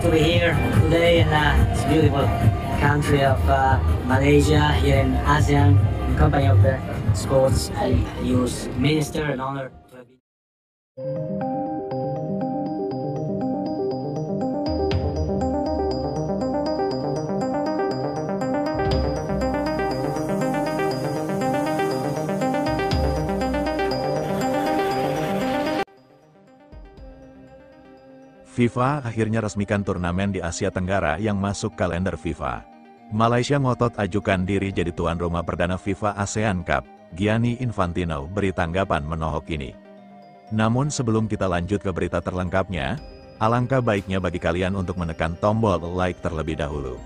happy to be here today in this beautiful country of Malaysia, here in ASEAN, in company of the sports and youth minister, and honor to have been. FIFA akhirnya resmikan turnamen di Asia Tenggara yang masuk kalender FIFA. Malaysia ngotot ajukan diri jadi tuan rumah perdana FIFA ASEAN Cup. Gianni Infantino beri tanggapan menohok ini. Namun sebelum kita lanjut ke berita terlengkapnya, alangkah baiknya bagi kalian untuk menekan tombol like terlebih dahulu.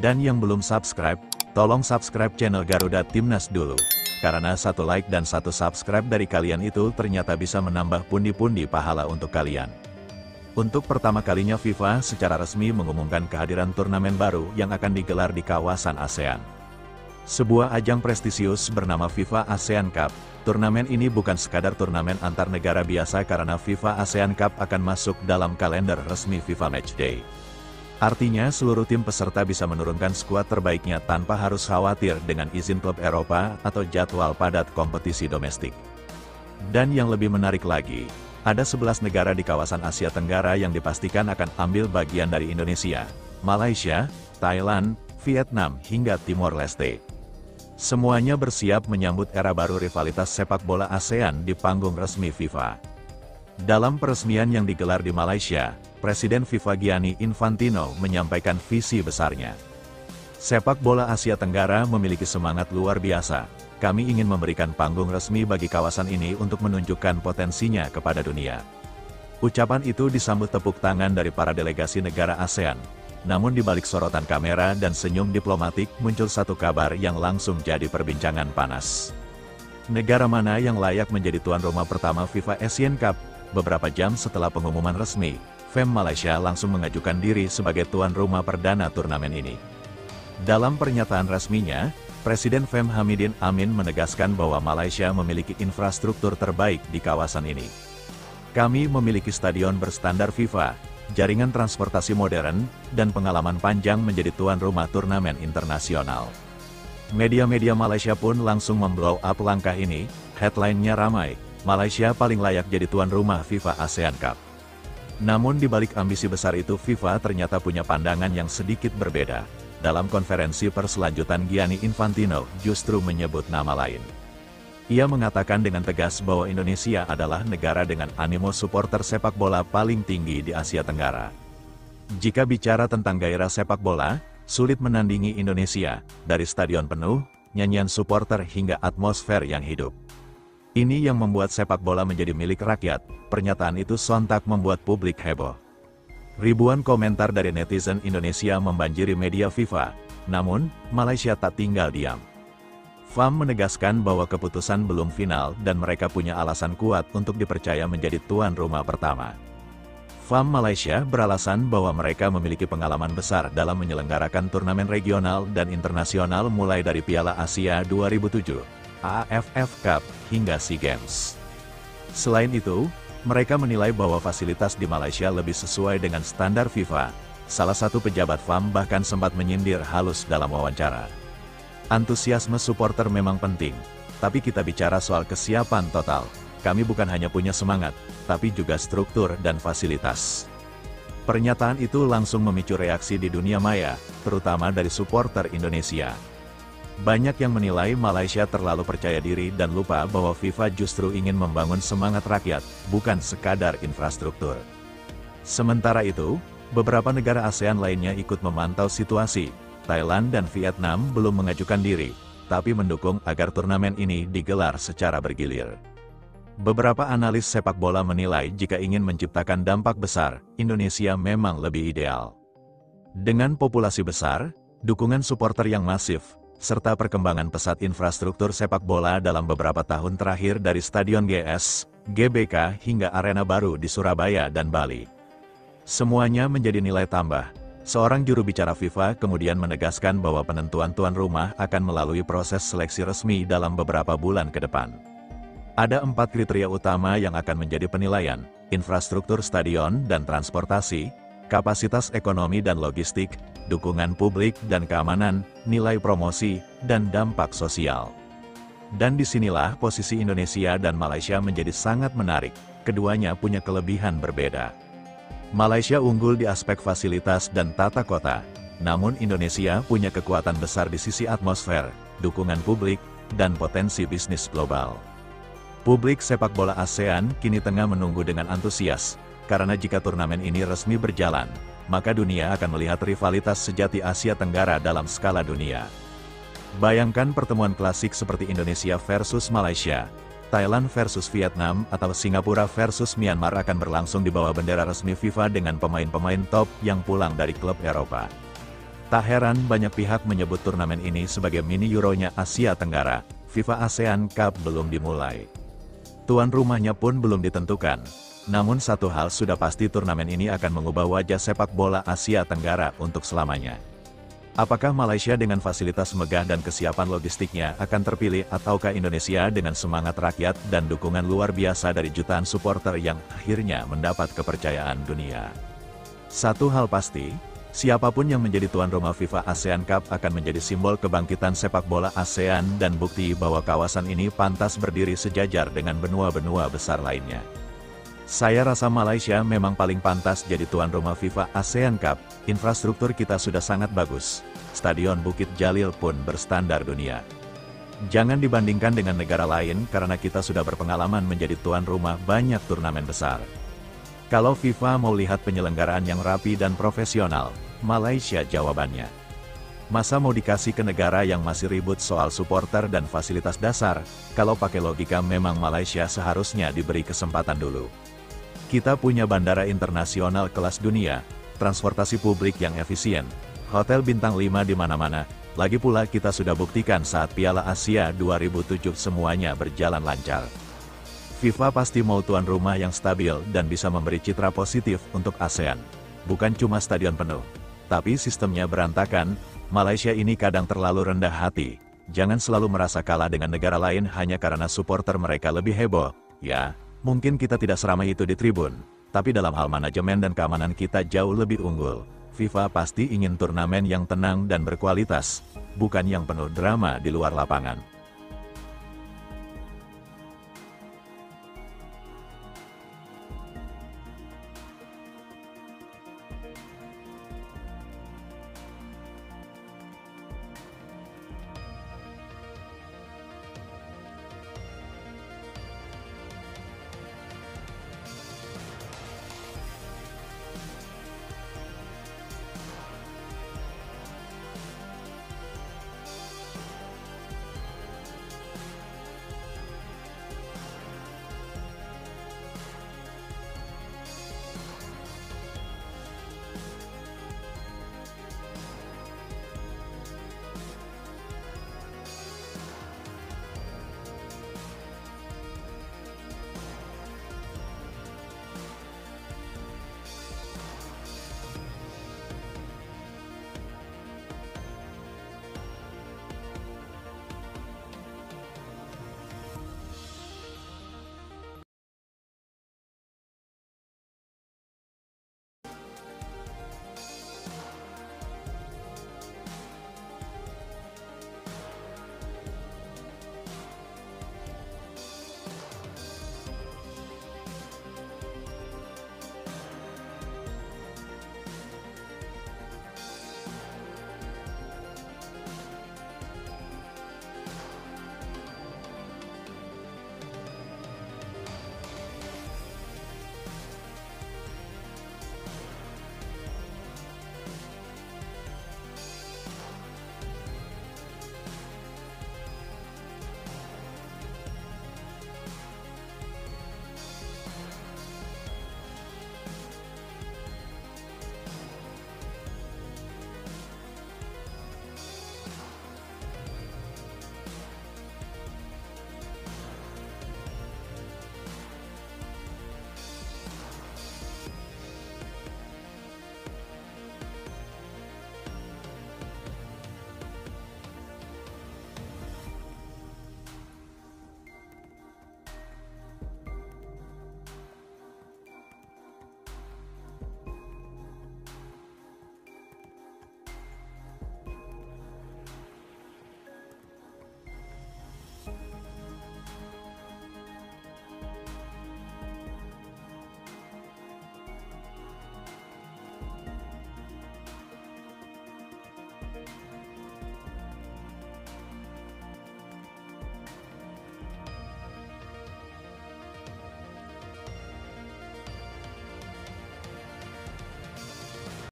Dan yang belum subscribe, tolong subscribe channel Garuda Timnas dulu. Karena satu like dan satu subscribe dari kalian itu ternyata bisa menambah pundi-pundi pahala untuk kalian. Untuk pertama kalinya FIFA secara resmi mengumumkan kehadiran turnamen baru yang akan digelar di kawasan ASEAN. Sebuah ajang prestisius bernama FIFA ASEAN Cup. Turnamen ini bukan sekadar turnamen antar negara biasa karena FIFA ASEAN Cup akan masuk dalam kalender resmi FIFA Matchday. Artinya seluruh tim peserta bisa menurunkan skuad terbaiknya tanpa harus khawatir dengan izin klub Eropa atau jadwal padat kompetisi domestik. Dan yang lebih menarik lagi, ada 11 negara di kawasan Asia Tenggara yang dipastikan akan ambil bagian dari Indonesia, Malaysia, Thailand, Vietnam, hingga Timor Leste. Semuanya bersiap menyambut era baru rivalitas sepak bola ASEAN di panggung resmi FIFA. Dalam peresmian yang digelar di Malaysia, Presiden FIFA Gianni Infantino menyampaikan visi besarnya. Sepak bola Asia Tenggara memiliki semangat luar biasa. Kami ingin memberikan panggung resmi bagi kawasan ini untuk menunjukkan potensinya kepada dunia. Ucapan itu disambut tepuk tangan dari para delegasi negara ASEAN. Namun di balik sorotan kamera dan senyum diplomatik muncul satu kabar yang langsung jadi perbincangan panas. Negara mana yang layak menjadi tuan rumah pertama FIFA Asian Cup? Beberapa jam setelah pengumuman resmi, FEM Malaysia langsung mengajukan diri sebagai tuan rumah perdana turnamen ini. Dalam pernyataan resminya, Presiden FEM Hamidin Amin menegaskan bahwa Malaysia memiliki infrastruktur terbaik di kawasan ini. Kami memiliki stadion berstandar FIFA, jaringan transportasi modern, dan pengalaman panjang menjadi tuan rumah turnamen internasional. Media-media Malaysia pun langsung memblow up langkah ini, headline-nya ramai, Malaysia paling layak jadi tuan rumah FIFA ASEAN Cup. Namun di balik ambisi besar itu FIFA ternyata punya pandangan yang sedikit berbeda. Dalam konferensi pers lanjutan Gianni Infantino justru menyebut nama lain. Ia mengatakan dengan tegas bahwa Indonesia adalah negara dengan animo supporter sepak bola paling tinggi di Asia Tenggara. Jika bicara tentang gairah sepak bola, sulit menandingi Indonesia, dari stadion penuh, nyanyian supporter hingga atmosfer yang hidup. Ini yang membuat sepak bola menjadi milik rakyat. Pernyataan itu sontak membuat publik heboh. Ribuan komentar dari netizen Indonesia membanjiri media FIFA, namun, Malaysia tak tinggal diam. FAM menegaskan bahwa keputusan belum final dan mereka punya alasan kuat untuk dipercaya menjadi tuan rumah pertama. FAM Malaysia beralasan bahwa mereka memiliki pengalaman besar dalam menyelenggarakan turnamen regional dan internasional mulai dari Piala Asia 2007, AFF Cup, hingga SEA Games. Selain itu, mereka menilai bahwa fasilitas di Malaysia lebih sesuai dengan standar FIFA. Salah satu pejabat FAM bahkan sempat menyindir halus dalam wawancara. Antusiasme supporter memang penting, tapi kita bicara soal kesiapan total. Kami bukan hanya punya semangat, tapi juga struktur dan fasilitas. Pernyataan itu langsung memicu reaksi di dunia maya, terutama dari supporter Indonesia. Banyak yang menilai Malaysia terlalu percaya diri dan lupa bahwa FIFA justru ingin membangun semangat rakyat, bukan sekadar infrastruktur. Sementara itu, beberapa negara ASEAN lainnya ikut memantau situasi. Thailand dan Vietnam belum mengajukan diri, tapi mendukung agar turnamen ini digelar secara bergilir. Beberapa analis sepak bola menilai jika ingin menciptakan dampak besar, Indonesia memang lebih ideal. Dengan populasi besar, dukungan supporter yang masif, serta perkembangan pesat infrastruktur sepak bola dalam beberapa tahun terakhir dari Stadion GS, GBK hingga arena baru di Surabaya dan Bali. Semuanya menjadi nilai tambah. Seorang juru bicara FIFA kemudian menegaskan bahwa penentuan tuan rumah akan melalui proses seleksi resmi dalam beberapa bulan ke depan. Ada 4 kriteria utama yang akan menjadi penilaian: infrastruktur stadion dan transportasi, kapasitas ekonomi dan logistik, dukungan publik dan keamanan, nilai promosi, dan dampak sosial. Dan disinilah posisi Indonesia dan Malaysia menjadi sangat menarik, keduanya punya kelebihan berbeda. Malaysia unggul di aspek fasilitas dan tata kota, namun Indonesia punya kekuatan besar di sisi atmosfer, dukungan publik, dan potensi bisnis global. Publik sepak bola ASEAN kini tengah menunggu dengan antusias, karena jika turnamen ini resmi berjalan, maka dunia akan melihat rivalitas sejati Asia Tenggara dalam skala dunia. Bayangkan pertemuan klasik seperti Indonesia versus Malaysia, Thailand versus Vietnam, atau Singapura versus Myanmar akan berlangsung di bawah bendera resmi FIFA dengan pemain-pemain top yang pulang dari klub Eropa. Tak heran banyak pihak menyebut turnamen ini sebagai mini Euronya Asia Tenggara. FIFA ASEAN Cup belum dimulai. Tuan rumahnya pun belum ditentukan. Namun satu hal sudah pasti, turnamen ini akan mengubah wajah sepak bola Asia Tenggara untuk selamanya. Apakah Malaysia dengan fasilitas megah dan kesiapan logistiknya akan terpilih, ataukah Indonesia dengan semangat rakyat dan dukungan luar biasa dari jutaan supporter yang akhirnya mendapat kepercayaan dunia? Satu hal pasti, siapapun yang menjadi tuan rumah FIFA ASEAN Cup akan menjadi simbol kebangkitan sepak bola ASEAN dan bukti bahwa kawasan ini pantas berdiri sejajar dengan benua-benua besar lainnya. Saya rasa Malaysia memang paling pantas jadi tuan rumah FIFA ASEAN Cup. Infrastruktur kita sudah sangat bagus. Stadion Bukit Jalil pun berstandar dunia. Jangan dibandingkan dengan negara lain karena kita sudah berpengalaman menjadi tuan rumah banyak turnamen besar. Kalau FIFA mau lihat penyelenggaraan yang rapi dan profesional, Malaysia jawabannya. Masa mau dikasih ke negara yang masih ribut soal supporter dan fasilitas dasar? Kalau pakai logika memang Malaysia seharusnya diberi kesempatan dulu. Kita punya bandara internasional kelas dunia, transportasi publik yang efisien, hotel bintang 5 di mana-mana, lagi pula kita sudah buktikan saat Piala Asia 2007 semuanya berjalan lancar. FIFA pasti mau tuan rumah yang stabil dan bisa memberi citra positif untuk ASEAN. Bukan cuma stadion penuh, tapi sistemnya berantakan. Malaysia ini kadang terlalu rendah hati. Jangan selalu merasa kalah dengan negara lain hanya karena supporter mereka lebih heboh. Ya, mungkin kita tidak seramai itu di tribun, tapi dalam hal manajemen dan keamanan kita jauh lebih unggul. FIFA pasti ingin turnamen yang tenang dan berkualitas, bukan yang penuh drama di luar lapangan.